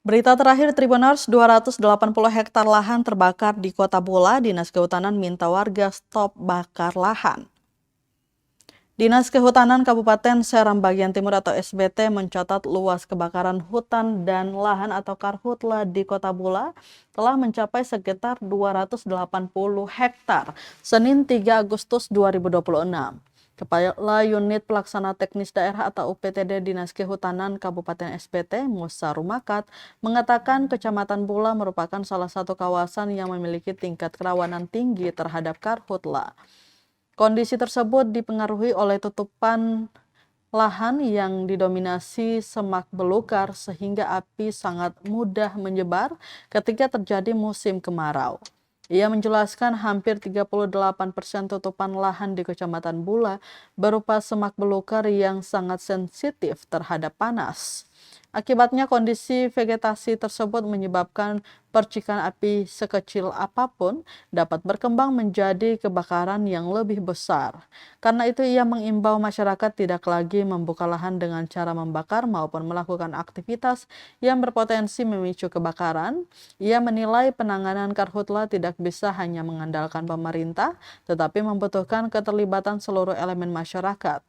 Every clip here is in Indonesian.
Berita terakhir Tribuners, 280 hektar lahan terbakar di Kota Bola. Dinas Kehutanan minta warga stop bakar lahan. Dinas Kehutanan Kabupaten Seram Bagian Timur atau SBT mencatat luas kebakaran hutan dan lahan atau karhutla di Kota Bola telah mencapai sekitar 280 hektar Senin 3 Agustus 2026. Kepala Unit Pelaksana Teknis Daerah atau UPTD Dinas Kehutanan Kabupaten SBT, Musa Rumakat, mengatakan Kecamatan Bola merupakan salah satu kawasan yang memiliki tingkat kerawanan tinggi terhadap karhutla. Kondisi tersebut dipengaruhi oleh tutupan lahan yang didominasi semak belukar sehingga api sangat mudah menyebar ketika terjadi musim kemarau. Ia menjelaskan hampir 38% tutupan lahan di Kecamatan Bula berupa semak belukar yang sangat sensitif terhadap panas. Akibatnya kondisi vegetasi tersebut menyebabkan percikan api sekecil apapun dapat berkembang menjadi kebakaran yang lebih besar. Karena itu ia mengimbau masyarakat tidak lagi membuka lahan dengan cara membakar maupun melakukan aktivitas yang berpotensi memicu kebakaran. Ia menilai penanganan karhutla tidak bisa hanya mengandalkan pemerintah, tetapi membutuhkan keterlibatan seluruh elemen masyarakat.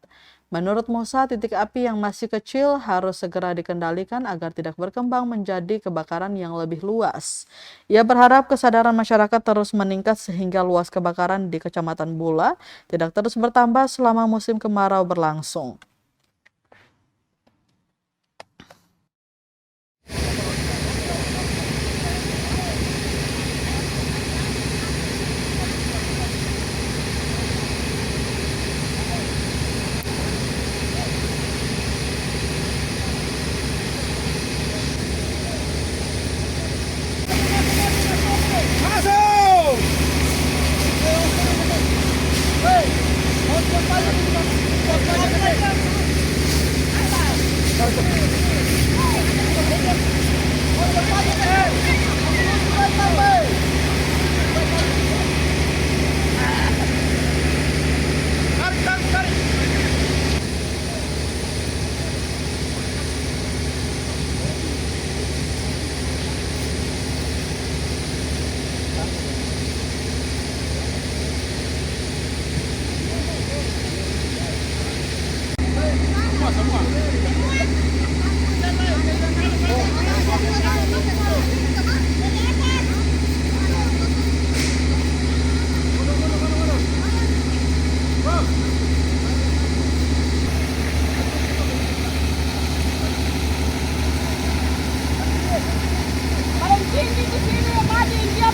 Menurut Musa, titik api yang masih kecil harus segera dikendalikan agar tidak berkembang menjadi kebakaran yang lebih luas. Ia berharap kesadaran masyarakat terus meningkat sehingga luas kebakaran di Kecamatan Bula tidak terus bertambah selama musim kemarau berlangsung. Paling tinggi di sini, mati dia.